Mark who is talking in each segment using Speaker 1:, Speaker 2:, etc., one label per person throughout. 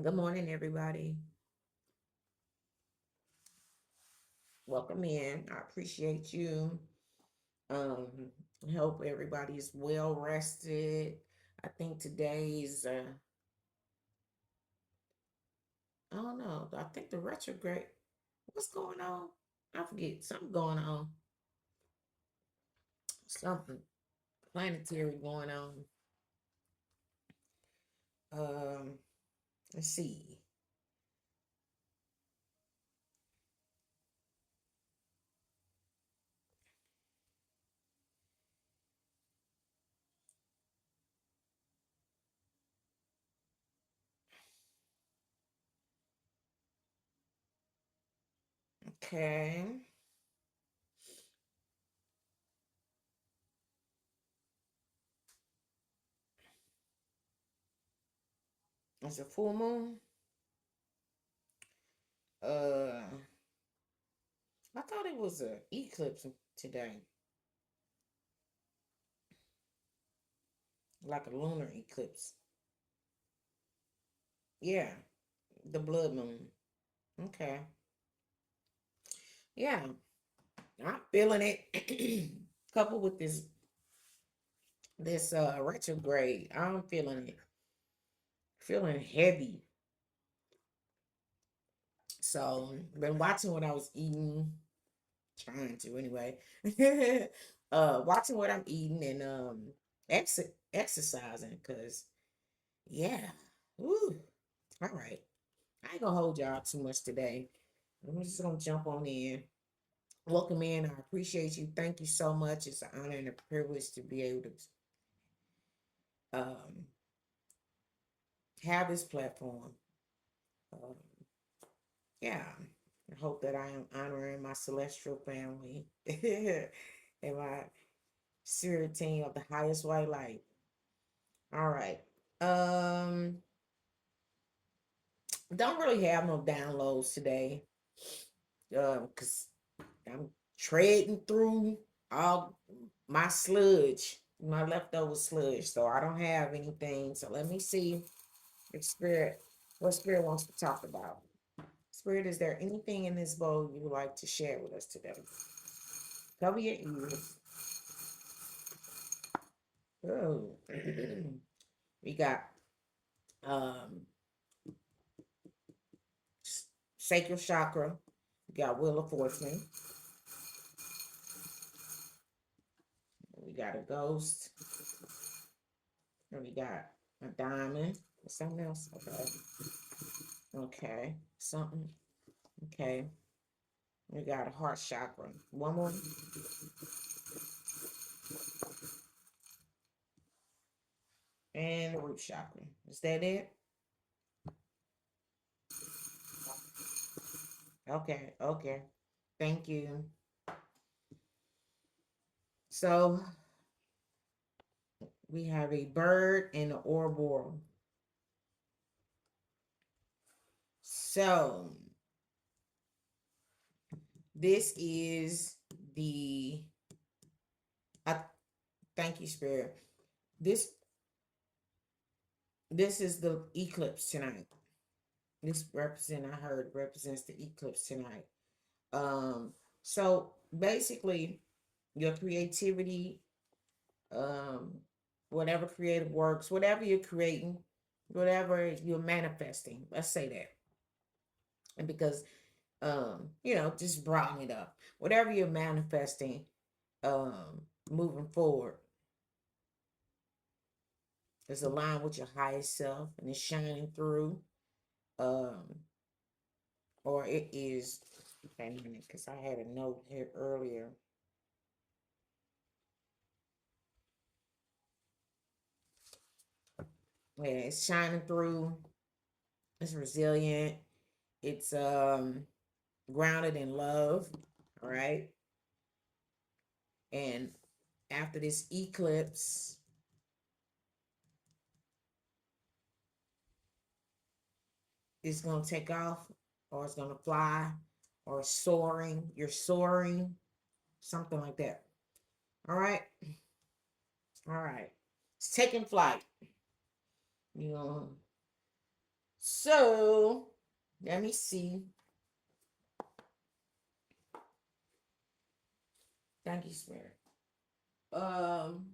Speaker 1: Good morning, everybody. Welcome in. I appreciate you. Um, hope everybody's well rested. I think today's I don't know. I think the retrograde. What's going on? I forget. Something going on. Something planetary going on. Um, let's see. Okay. It's a full moon. Uh, I thought it was a eclipse today, like a lunar eclipse. Yeah, the blood moon. Okay. Yeah, I'm feeling it. Coupled with this retrograde, I'm feeling it. Feeling heavy. So been watching what I was eating, trying to anyway. Watching what I'm eating and exercising because yeah. Woo. All right. I ain't gonna hold y'all too much today. I'm just gonna jump on in. Welcome in. I appreciate you. Thank you so much. It's an honor and a privilege to be able to um, have this platform. Um, yeah, I hope that I am honoring my celestial family and my spirit team of the highest white light. All right. Um, don't really have no downloads today. Cause I'm trading through all my sludge, my leftover sludge. So I don't have anything. So let me see if Spirit, what Spirit wants to talk about. Spirit, is there anything in this bowl you would like to share with us today? Cover your ears. Oh, we got um sacral chakra. We got wheel of fortune. We got a ghost. And we got a diamond. Something else. Okay. Okay. Something. Okay. We got a heart chakra. One more. And the root chakra. Is that it? Okay. Okay. Thank you. So we have a bird and an Ouroboros. So this is the I thank you, Spirit. This this is the eclipse tonight. I heard represents the eclipse tonight. Um, so basically your creativity, um, whatever creative works, whatever you're creating, whatever you're manifesting, let's say that. And because just broaden it up. Whatever you're manifesting, moving forward is aligned with your highest self and it's shining through. Um, or it is, wait a minute, because I had a note here earlier. Yeah, it's shining through, it's resilient, it's grounded in love, all right? And after this eclipse, it's gonna take off, or it's gonna fly, or soaring. You're soaring, something like that. All right, all right. It's taking flight. You know, So let me see. Thank you, Spirit. Um,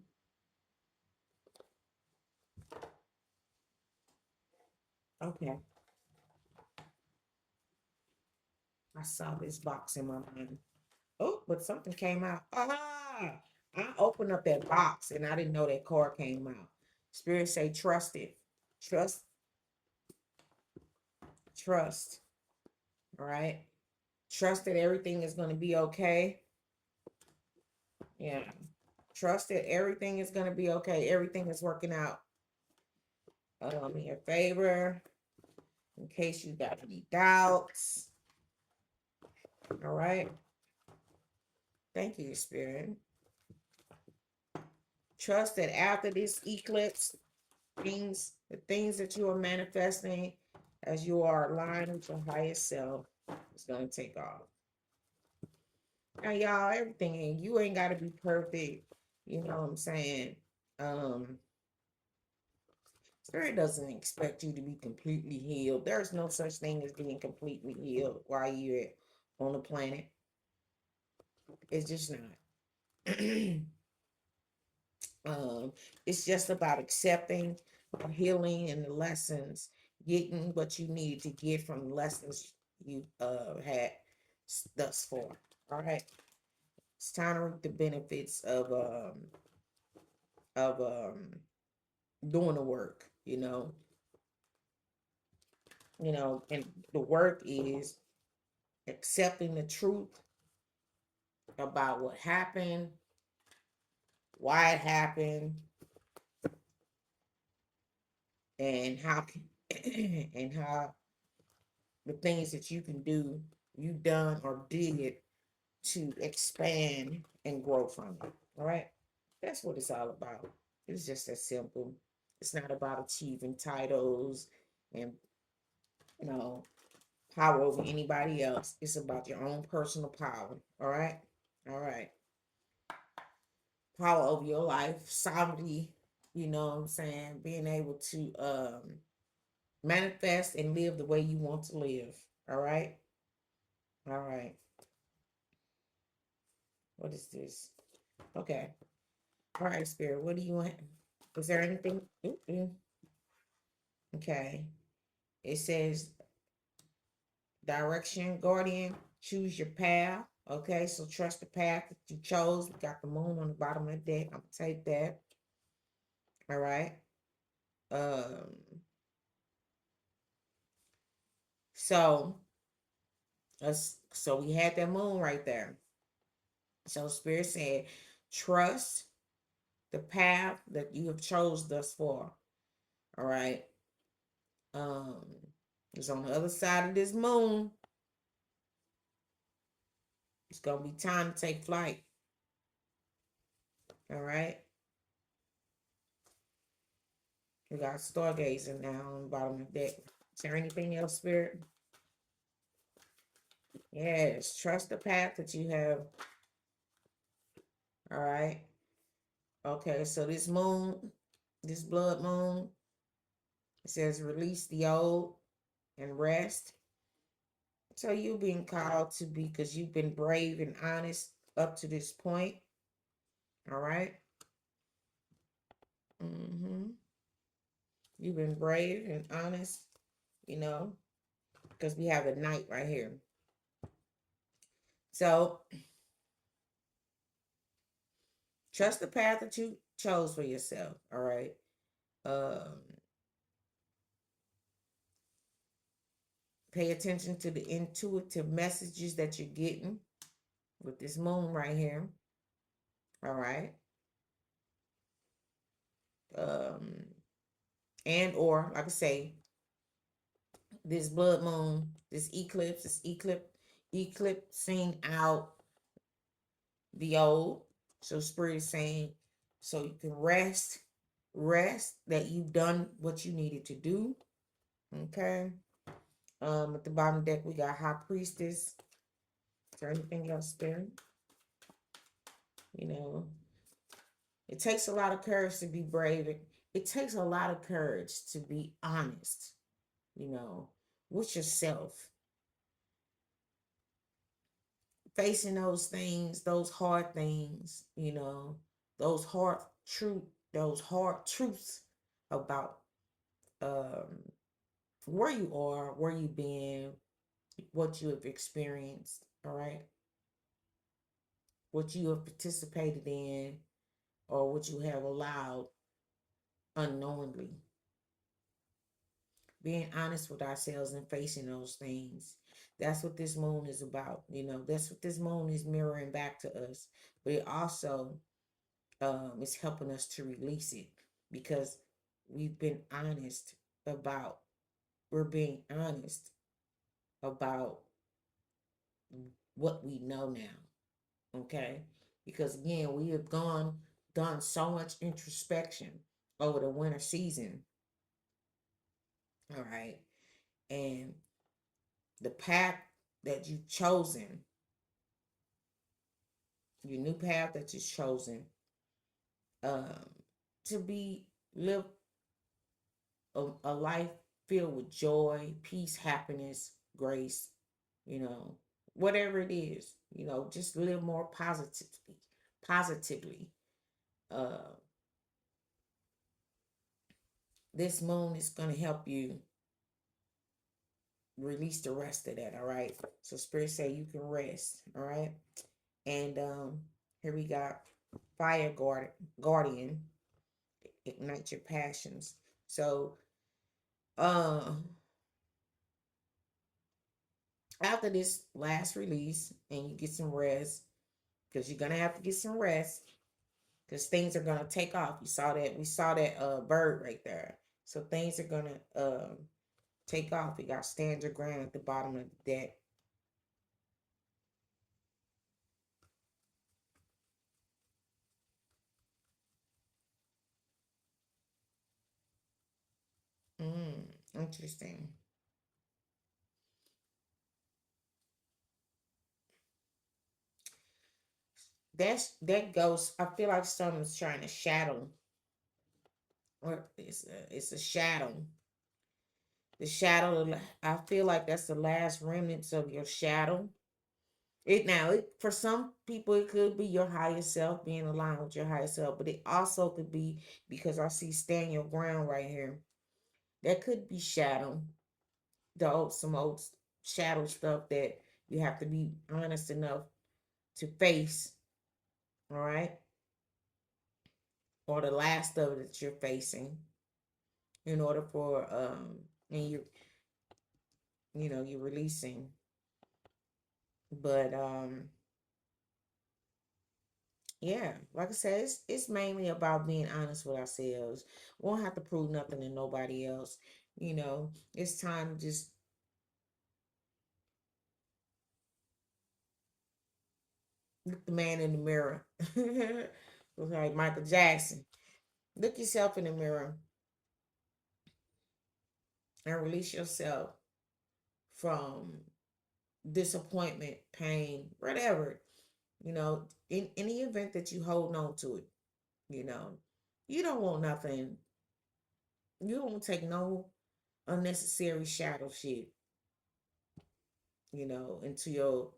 Speaker 1: okay. I saw this box in my mind. Oh, but something came out. Ah, I opened up that box and I didn't know that card came out. Spirit say trust it. Trust, trust. All right. Trust that everything is going to be okay. Yeah. Trust that everything is going to be okay. Everything is working out in your favor. In case you got any doubts. All right. Thank you, Spirit. Trust that after this eclipse, the things that you are manifesting as you are aligned with your highest self is going to take off. Now, y'all, everything, you ain't got to be perfect. You know what I'm saying? Um, Spirit doesn't expect you to be completely healed. There's no such thing as being completely healed while you're on the planet. It's just not. um, it's just about accepting the healing and the lessons, getting what you need to get from the lessons you had thus far. All right. It's time to reap the benefits of doing the work, and the work is accepting the truth about what happened, why it happened, and how and how the things that you can do, you done or did to expand and grow from it. All right. That's what it's all about. It's just that simple. It's not about achieving titles and, you know, power over anybody else. It's about your own personal power. All right. All right. Power over your life, sovereignty, you know what I'm saying? Being able to manifest and live the way you want to live. All right. All right. What is this? Okay. All right, Spirit. What do you want? Is there anything? Okay. It says direction, guardian, choose your path. Okay, so trust the path that you chose. We got the moon on the bottom of the deck. I'm gonna take that. All right. Um, so so we had that moon right there. So Spirit said, trust the path that you have chose thus far. All right. Um, it's on the other side of this moon. It's gonna be time to take flight. All right. We got stargazing now on the bottom of the deck. Is there anything else, Spirit? Yes. Trust the path that you have. All right. Okay. So this moon, this blood moon, it says release the old and rest. So you've been called to be because you've been brave and honest up to this point. All right. Mm-hmm. You've been brave and honest, you know, because we have a knight right here. So trust the path that you chose for yourself. All right. Um, Pay attention to the intuitive messages that you're getting with this moon right here. All right. Um, and or like I say, this blood moon, this eclipsing out the old. So spirit is saying, so you can rest that you've done what you needed to do. Okay. At the bottom deck we got High Priestess. Is there anything else there? You know, it takes a lot of courage to be brave. It takes a lot of courage to be honest. you know, with yourself, facing those things, those hard things, those hard truth, those hard truths about um, where you are, where you've been, what you have experienced, all right, what you have participated in, or what you have allowed unknowingly. Being honest with ourselves and facing those things. That's what this moon is about. That's what this moon is mirroring back to us. But it also is helping us to release it because we've been honest about, we're being honest about what we know now. Okay. Because again, we have done so much introspection over the winter season. All right. And the path that you've chosen, your new path that you've chosen, um, to be live a life filled with joy, peace, happiness, grace, you know, whatever it is, just live more positively, positively. Uh, this moon is going to help you release the rest of that. All right. So spirit say you can rest. All right. And here we got guardian, ignite your passions. So uh after this last release and you get some rest, because you're gonna have to get some rest because things are gonna take off. We saw that bird right there. So things are gonna take off. You got stand your ground at the bottom of the deck. Interesting. That goes. I feel like someone's trying to shadow, or it's a shadow. The shadow. I feel like that's the last remnants of your shadow. For some people it could be your higher self, being aligned with your higher self, but it also could be, because I see stand your ground right here. That could be shadow, some old shadow stuff that you have to be honest enough to face. All right, or the last of it that you're facing in order for and you're releasing. But yeah, like I said, it's mainly about being honest with ourselves. We won't have to prove nothing to nobody else. It's time to just look the man in the mirror. Look like Michael Jackson. Look yourself in the mirror and release yourself from disappointment, pain, whatever. In the event that you hold on to it, you know, you don't want nothing. You don't take no unnecessary shadow shit, into your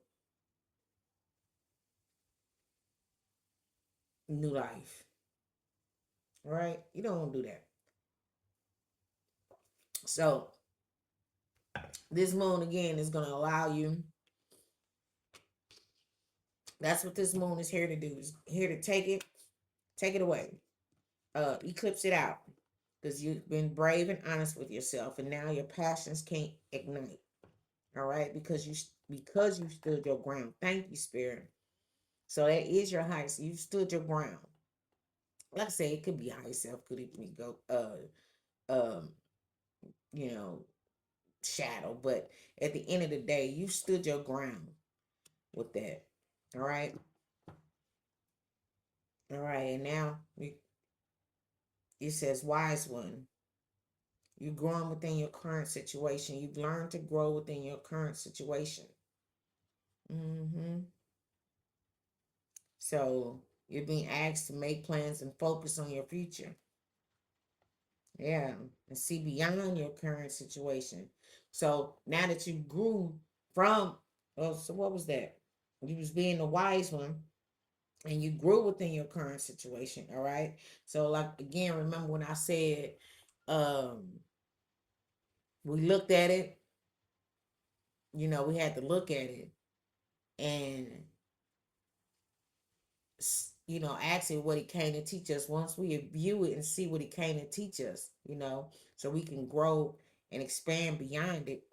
Speaker 1: new life. All right? You don't want to do that. So, this moon again is going to allow you. That's what this moon is here to do. Is here to take it away. Eclipse it out. Because you've been brave and honest with yourself, and now your passions can't ignite. All right? Because you stood your ground. Thank you, Spirit. So that is your high. So you stood your ground. Like I say, it could be high self, could even go um, you know, shadow. But at the end of the day, you stood your ground with that. All right. All right. And now it says, wise one. You're growing within your current situation. You've learned to grow within your current situation. hmm So you're being asked to make plans and focus on your future. Yeah, and see beyond your current situation. So now that you grew from, oh, so what was that? You was being the wise one, and you grew within your current situation. All right. So, like again, remember when I said, um, we looked at it. We had to look at it and ask it what it came to teach us. Once we view it and see what it came to teach us, so we can grow and expand beyond it.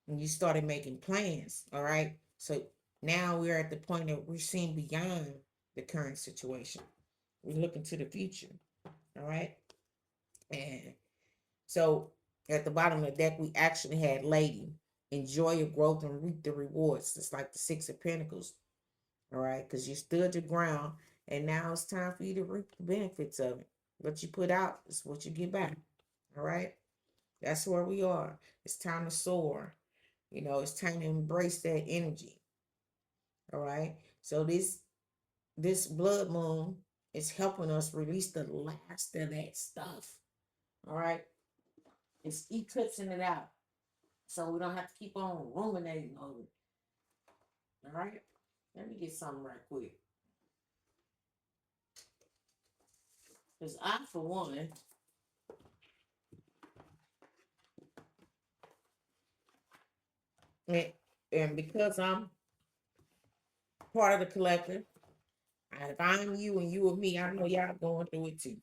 Speaker 1: And you started making plans, all right? So now we're at the point that we're seeing beyond the current situation. We're looking to the future, all right? And so at the bottom of the deck, we actually had Lady. Enjoy your growth and reap the rewards. It's like the Six of Pentacles, all right? Because you stood your ground, and now it's time for you to reap the benefits of it. What you put out is what you get back, all right? That's where we are. It's time to soar. It's time to embrace that energy. All right. So this blood moon is helping us release the last of that stuff. All right. It's eclipsing it out. So we don't have to keep on ruminating over it. All right. Let me get something right quick. Because I, for one, and, and because I'm part of the collective, if I'm you and you with me, I know y'all going through it too.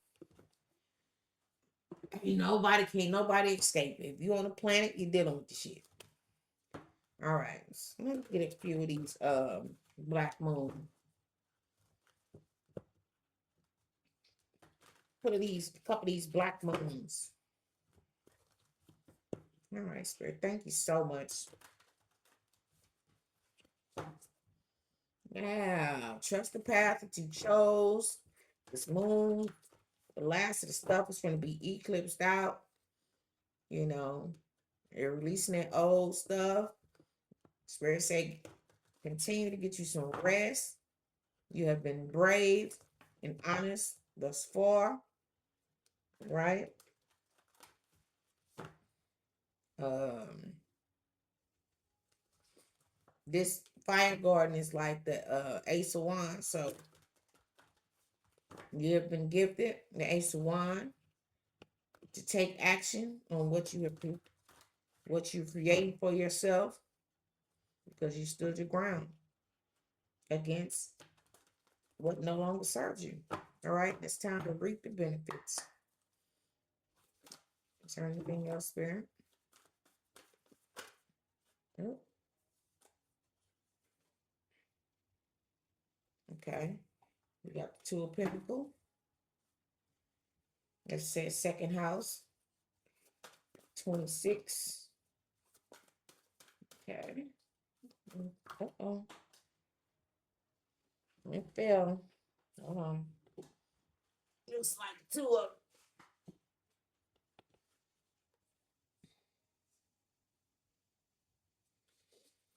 Speaker 1: Nobody escape it. If you on the planet, you're dealing with the shit. All right. So let me get a few of these black moon. A couple of these black moons. All right, Spirit. Thank you so much. Yeah. Trust the path that you chose. This moon, the last of the stuff is going to be eclipsed out. You're releasing that old stuff. Spirit say, continue to get you some rest. You have been brave and honest thus far, right? Um, this fire garden is like the Ace of Wands. So you have been gifted the Ace of Wands to take action on what you created for yourself because you stood your ground against what no longer serves you. All right, it's time to reap the benefits. Is there anything else, Spirit? Oh, okay. We got the Two of Pentacles. That says second house, 26. Okay. Uh-oh. It fell. Hold on. Looks like two of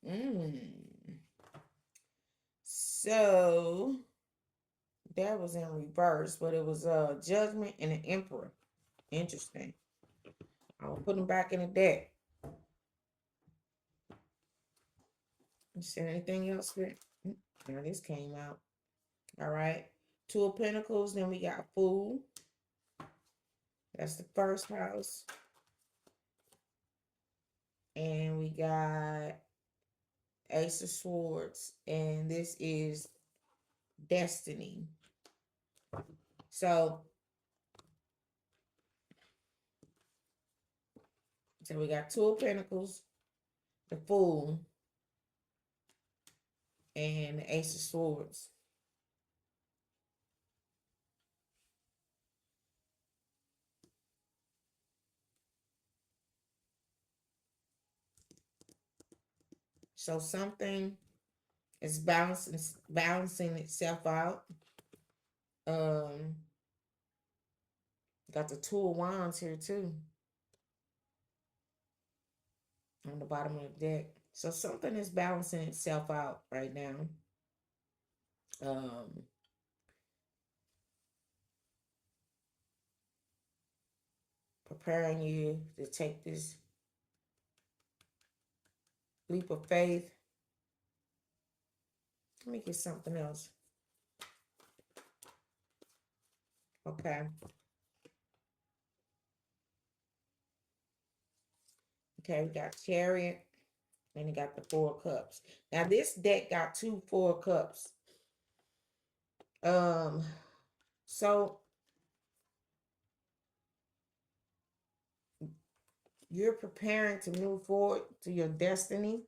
Speaker 1: Mm. So that was in reverse, but it was a Judgment and an Emperor. Interesting. I'll put them back in the deck. Is there anything else with? Now this came out. All right. Two of Pentacles. Then we got Fool. That's the first house. And we got Ace of Swords. And this is Destiny. So we got Two of Pentacles, the Fool, and the Ace of Swords. So something is balancing itself out. Um, got the Two of Wands here too on the bottom of the deck. So something is balancing itself out right now. Um, preparing you to take this leap of faith. Let me get something else. Okay. Okay, we got Chariot and we got the Four of Cups. Now this deck got two Four of Cups. Um, so you're preparing to move forward to your destiny.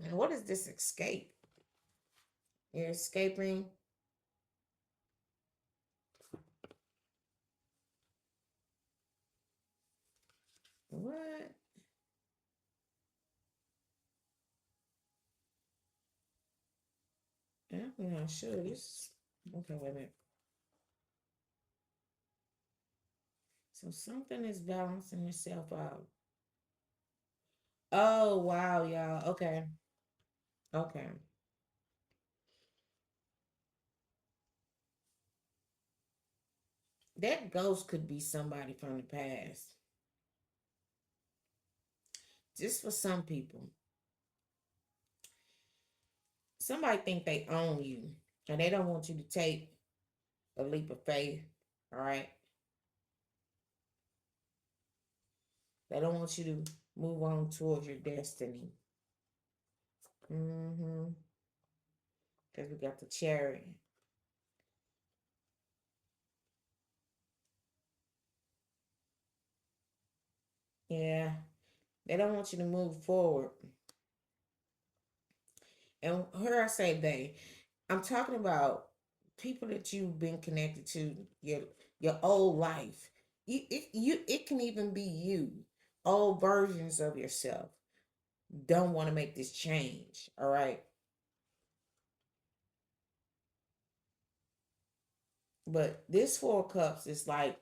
Speaker 1: And what is this escape? You're escaping. What? I'm not sure. This. Okay, wait a minute. So something is balancing itself out. Oh wow, y'all. Okay. Okay. That ghost could be somebody from the past. Just for some people. Somebody think they own you and they don't want you to take a leap of faith. All right. They don't want you to move on towards your destiny. Mm-hmm. Because we got the Chariot. Yeah. They don't want you to move forward. And here I say they. I'm talking about people that you've been connected to your old life. It can even be you. Old versions of yourself don't want to make this change. All right. But this Four of Cups is like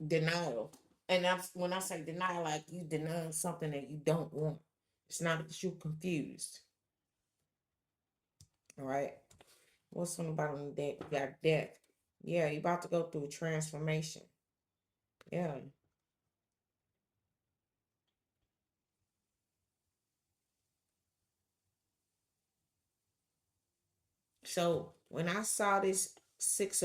Speaker 1: denial. And when I say denial, like you deny something that you don't want. It's not that you're confused. All right. What's on the bottom of the deck? You got death. Yeah, you're about to go through a transformation. Yeah. So when I saw this six,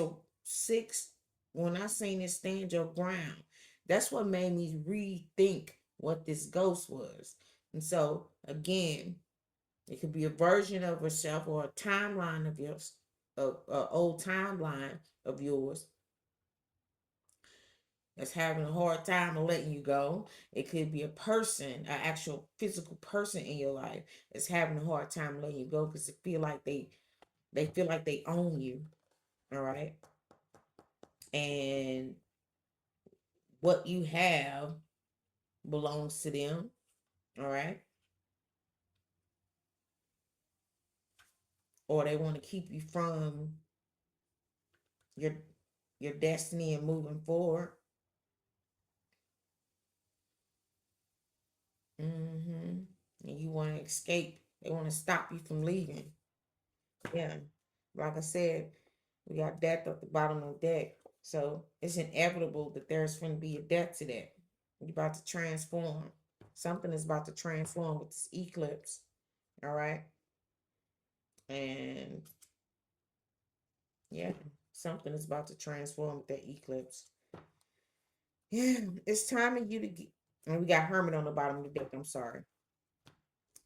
Speaker 1: when I seen it stand your ground, that's what made me rethink what this ghost was. And so again, it could be a version of yourself or a timeline of yours, a old timeline of yours that's having a hard time of letting you go. It could be a person, an actual physical person in your life that's having a hard time letting you go because they feel like they own you. All right. And what you have belongs to them. All right. Or they want to keep you from your your destiny and moving forward. Mm-hmm. And you want to escape. They want to stop you from leaving. Yeah. Like I said, we got death at the bottom of the deck. So it's inevitable that there's going to be a death to that. You're about to transform. Something is about to transform with this eclipse. All right. And yeah, something is about to transform with that eclipse. Yeah, it's time for you to get. And we got Hermit on the bottom of the deck. I'm sorry.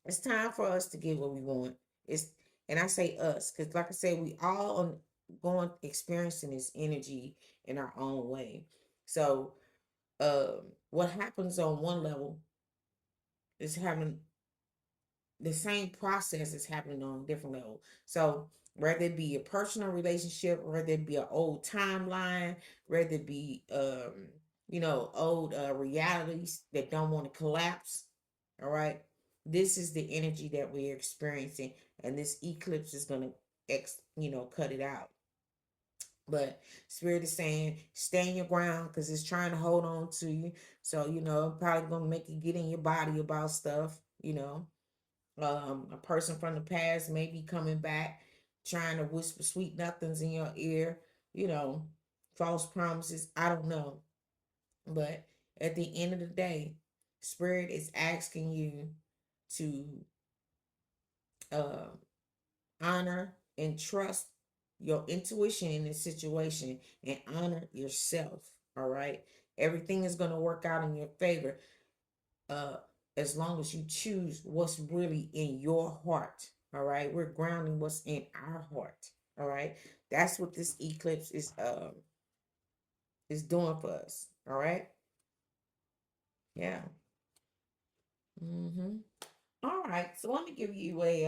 Speaker 1: It's time for us to get what we want. It's and I say us because, like I said, we all on going experiencing this energy in our own way. So, what happens on one level is having the same process is happening on a different level. So whether it be a personal relationship, whether it be an old timeline, whether it be old realities that don't want to collapse. All right. This is the energy that we're experiencing, and this eclipse is gonna cut it out. But spirit is saying stand your ground because it's trying to hold on to you. So, probably gonna make you get in your body about stuff. A person from the past may be coming back trying to whisper sweet nothings in your ear, you know, false promises. I don't know. But at the end of the day, Spirit is asking you to uh, honor and trust your intuition in this situation and honor yourself. All right. Everything is going to work out in your favor uh, as long as you choose what's really in your heart. All right. We're grounding what's in our heart. All right. That's what this eclipse is doing for us. All right. Yeah. Mm-hmm. All right. So let me give you a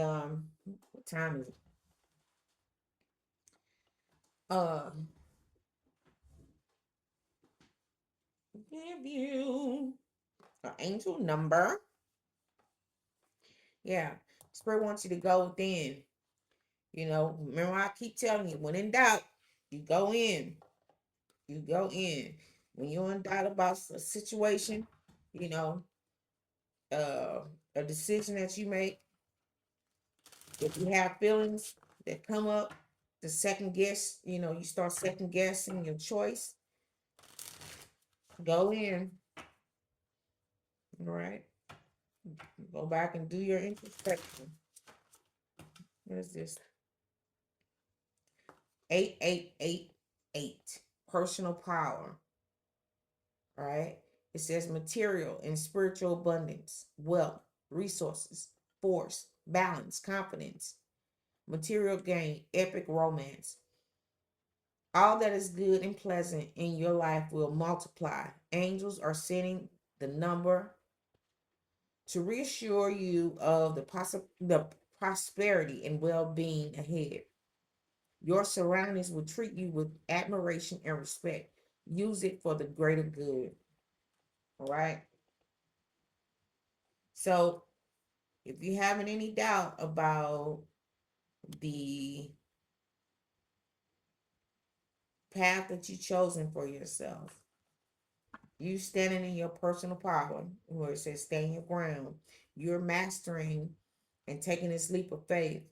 Speaker 1: what time is it? Uh give you an angel number. Yeah. Spirit wants you to go within. You know, remember I keep telling you, when in doubt, you go in. You go in. When you're in doubt about a situation, you know, uh, a decision that you make, if you have feelings that come up, the second guess, you know, you start second guessing your choice, go in. All right. Go back and do your introspection. What is this? 8888. Personal power. All right. It says material and spiritual abundance, wealth, resources, force, balance, confidence, material gain, epic romance. All that is good and pleasant in your life will multiply. Angels are setting the number to reassure you of the prosperity and well-being ahead. Your surroundings will treat you with admiration and respect. Use it for the greater good. All right. So if you having any doubt about the path that you chosen for yourself, you standing in your personal power, where it says stand your ground, you're mastering and taking this leap of faith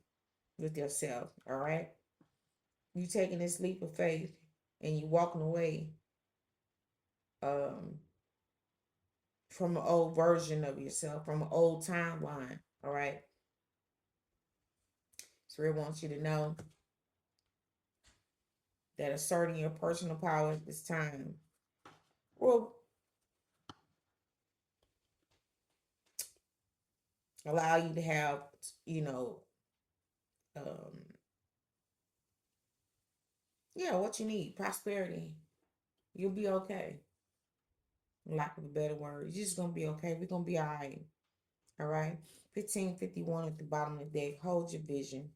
Speaker 1: with yourself. All right. You taking this leap of faith and you walking away um from an old version of yourself, from an old timeline. All right. So I want you to know that asserting your personal power at this time will allow you to have, you know, um, yeah, what you need, prosperity. You'll be okay. Lack of a better word, you're just gonna be okay. We're gonna be all right. All right. 1551 at the bottom of the deck. Hold your vision.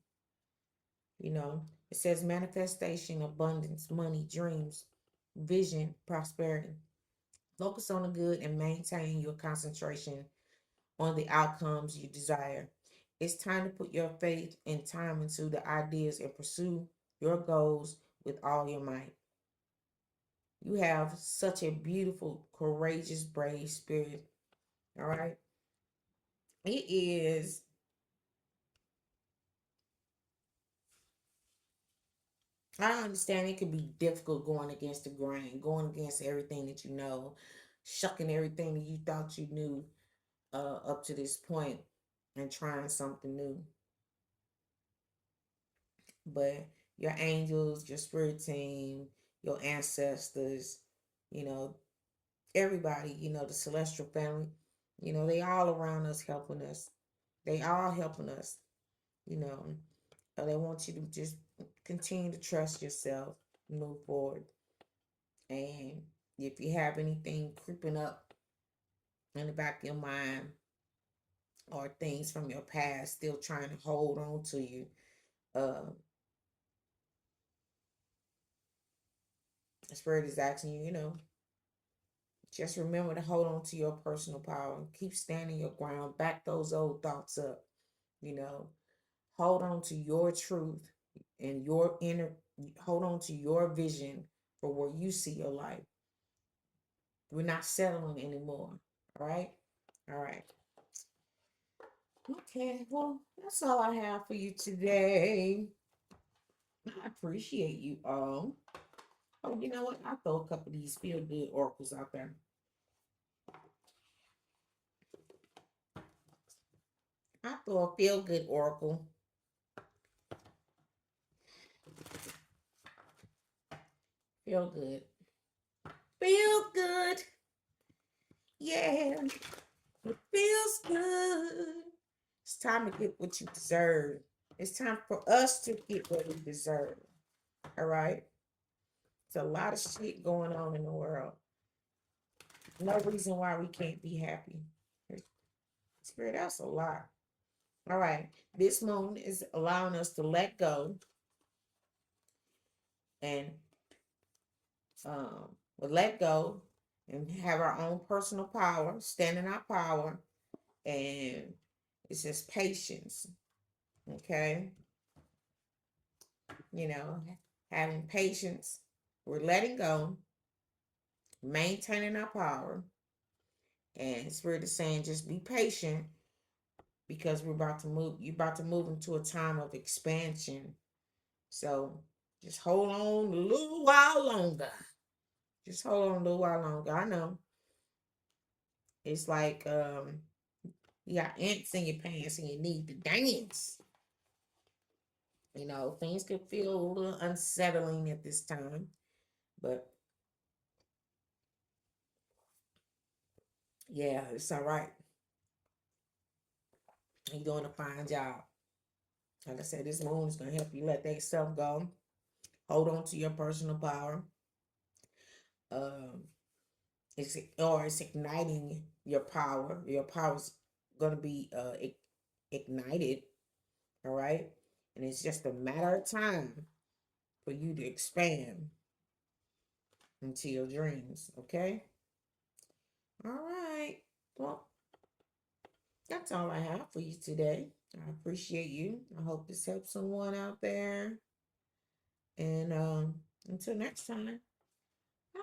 Speaker 1: You know, it says manifestation, abundance, money, dreams, vision, prosperity. Focus on the good and maintain your concentration on the outcomes you desire. It's time to put your faith and time into the ideas and pursue your goals with all your might. You have such a beautiful, courageous, brave spirit. All right. It is, I understand it can be difficult going against the grain, going against everything that you know, shucking everything that you thought you knew up to this point and trying something new. But your angels, your spirit team, your ancestors, you know, everybody, you know, the celestial family, you know, they all around us helping us. They all helping us, you know. They want you to just continue to trust yourself, move forward. And if you have anything creeping up in the back of your mind or things from your past still trying to hold on to you, uh, the spirit is asking you, you know, just remember to hold on to your personal power. Keep standing your ground. Back those old thoughts up. You know, hold on to your truth and your inner, hold on to your vision for where you see your life. We're not settling anymore. All right. All right. Okay. Well, that's all I have for you today. I appreciate you all. Oh, you know what? I'll throw a couple of these feel good oracles out there. I'll throw a feel good oracle. Feel good. Feel good. Yeah. It feels good. It's time to get what you deserve. It's time for us to get what we deserve. All right? It's a lot of shit going on in the world. No reason why we can't be happy. Spirit, that's a lot. All right. This moon is allowing us to let go and let go and have our own personal power, stand in our power, and it's just patience. Okay. You know, having patience. We're letting go, maintaining our power, and Spirit is saying just be patient because we're about to move. You're about to move into a time of expansion. So just hold on a little while longer. Just hold on a little while longer. I know it's like you got ants in your pants and you need to dance. You know, things could feel a little unsettling at this time, but yeah, it's all right. You're doing a fine job. Like I said, this moon is going to help you let that stuff go. Hold on to your personal power. Um, it's igniting your power. Your power's going to be ignited. All right, and it's just a matter of time for you to expand into your dreams. Okay. All right. Well, that's all I have for you today. I appreciate you. I hope this helps someone out there. And until next time, bye.